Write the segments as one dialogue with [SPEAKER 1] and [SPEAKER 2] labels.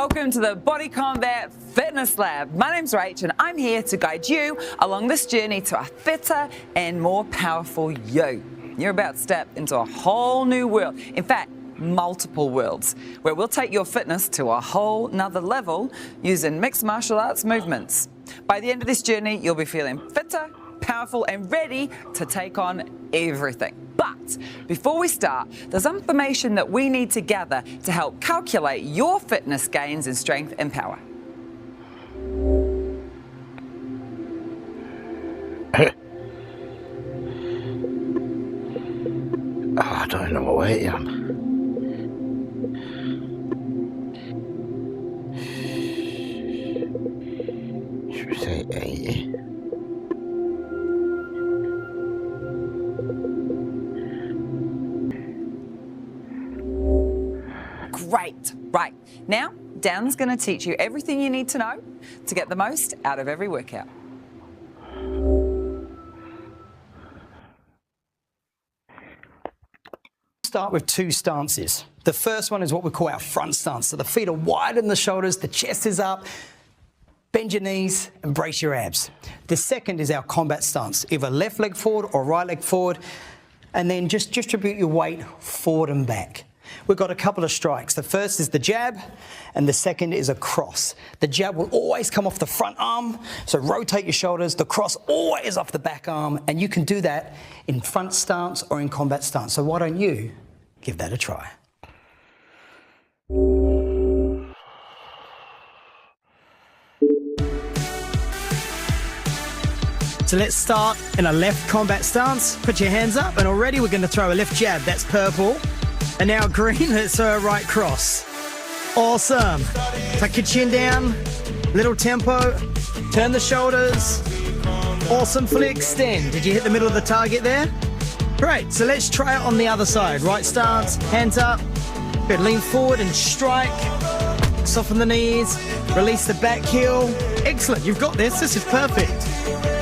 [SPEAKER 1] Welcome to the Body Combat Fitness Lab. My name's Rach and I'm here to guide you along this journey to a fitter and more powerful you. You're about to step into a whole new world. In fact, multiple worlds, where we'll take your fitness to a whole nother level using mixed martial arts movements. By the end of this journey, you'll be feeling fitter, powerful and ready to take on everything. But before we start, there's information that we need to gather to help calculate your fitness gains in strength and power.
[SPEAKER 2] I don't know what weight I am. Should we say 80?
[SPEAKER 1] Great. Right. Now, Dan's going to teach you everything you need to know to get the most out of every workout.
[SPEAKER 3] Start with two stances. The first one is what we call our front stance. So the feet are wide in the shoulders, the chest is up, bend your knees and brace your abs. The second is our combat stance, either left leg forward or right leg forward, and then just distribute your weight forward and back. We've got a couple of strikes. The first is the jab, and the second is a cross. The jab will always come off the front arm, so rotate your shoulders. The cross always off the back arm, and you can do that in front stance or in combat stance. So why don't you give that a try? So let's start in a left combat stance. Put your hands up, and already we're going to throw a left jab. That's purple. And now green, let's throw a right cross. Awesome. Tuck your chin down, little tempo, turn the shoulders. Awesome, fully extend. Did you hit the middle of the target there? Great, so let's try it on the other side. Right stance, hands up. Good, lean forward and strike. Soften the knees, release the back heel. Excellent, you've got this is perfect.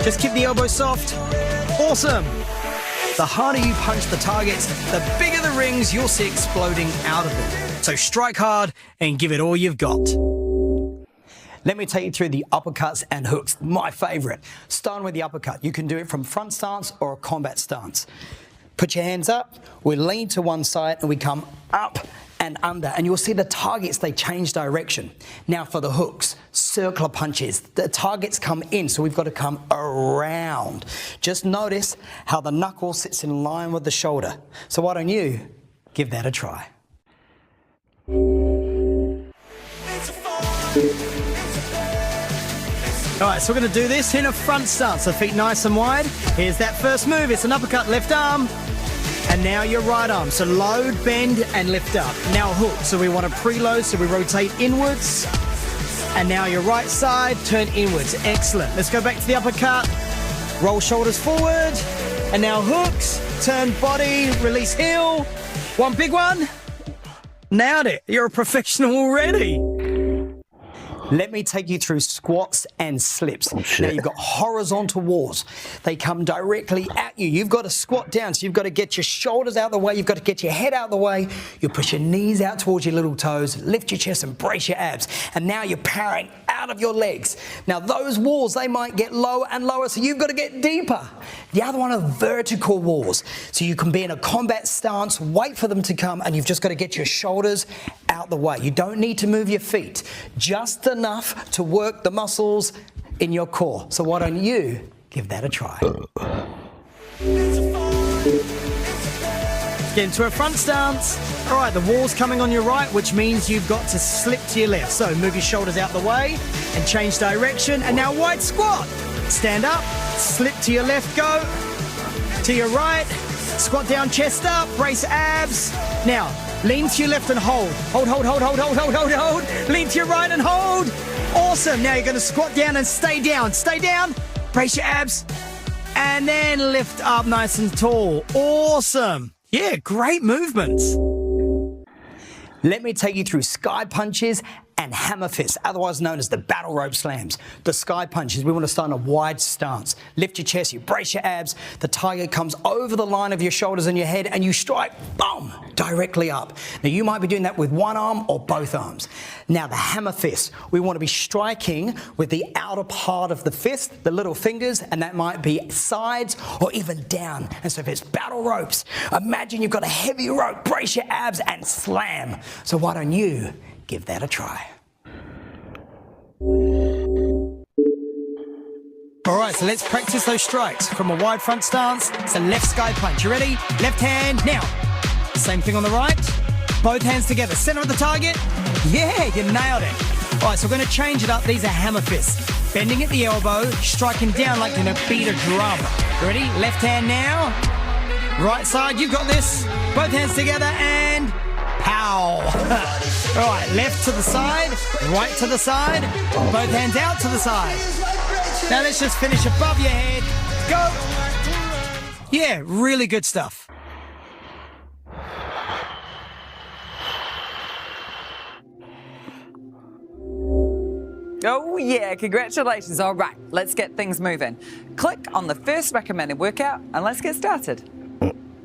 [SPEAKER 3] Just keep the elbows soft. Awesome. The harder you punch the targets, the bigger the rings you'll see exploding out of them. So strike hard and give it all you've got. Let me take you through the uppercuts and hooks, my favorite. Starting with the uppercut, you can do it from front stance or a combat stance. Put your hands up, we lean to one side and we come up and under, and you'll see the targets, they change direction. Now for the hooks, circular punches. The targets come in, so we've got to come around. Just notice how the knuckle sits in line with the shoulder. So why don't you give that a try? All right, so we're going to do this in a front stance, so feet nice and wide. Here's that first move, it's an uppercut, left arm. And now your right arm, so load, bend, and lift up. Now hook, so we want to preload, so we rotate inwards. And now your right side, turn inwards. Excellent. Let's go back to the uppercut. Roll shoulders forward. And now hooks, turn body, release heel. One big one. Nailed it. You're a professional already. Let me take you through squats and slips. Now you've got horizontal walls. They come directly at you. You've got to squat down, so you've got to get your shoulders out of the way. You've got to get your head out of the way. You push your knees out towards your little toes, lift your chest and brace your abs. And now you're powering out of your legs. Now those walls, they might get lower and lower, so you've got to get deeper. The other one are vertical walls. So you can be in a combat stance, wait for them to come, and you've just got to get your shoulders out the way. You don't need to move your feet, just enough to work the muscles in your core. So why don't you give that a try? Get into a front stance. All right, the wall's coming on your right, which means you've got to slip to your left. So move your shoulders out the way and change direction. And now wide squat. Stand up, slip to your left, go to your right, squat down, chest up, brace abs. Now, lean to your left and hold. Hold, hold, hold, hold, hold, hold, hold, hold. Lean to your right and hold. Awesome. Now you're going to squat down and stay down. Stay down, brace your abs, and then lift up nice and tall. Awesome. Yeah, great movements. Let me take you through sky punches and hammer fists, otherwise known as the battle rope slams. The sky punches, we want to start in a wide stance. Lift your chest, you brace your abs, the target comes over the line of your shoulders and your head, and you strike, boom, directly up. Now you might be doing that with one arm or both arms. Now the hammer fist, we want to be striking with the outer part of the fist, the little fingers, and that might be sides or even down. And so if it's battle ropes, imagine you've got a heavy rope, brace your abs and slam. So why don't you give that a try? All right, so let's practice those strikes. From a wide front stance, it's a left sky punch. You ready? Left hand, now. Same thing on the right. Both hands together, center of the target. Yeah, you nailed it. All right, so we're going to change it up. These are hammer fists. Bending at the elbow, striking down like you're going to beat a drum. Ready? Left hand now. Right side, you've got this. Both hands together and pow. All right, left to the side, right to the side. Both hands out to the side. Now let's just finish above your head. Go. Yeah, really good stuff.
[SPEAKER 1] Oh yeah, congratulations. All right, let's get things moving. Click on the first recommended workout and let's get started.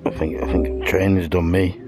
[SPEAKER 2] I think training's done me.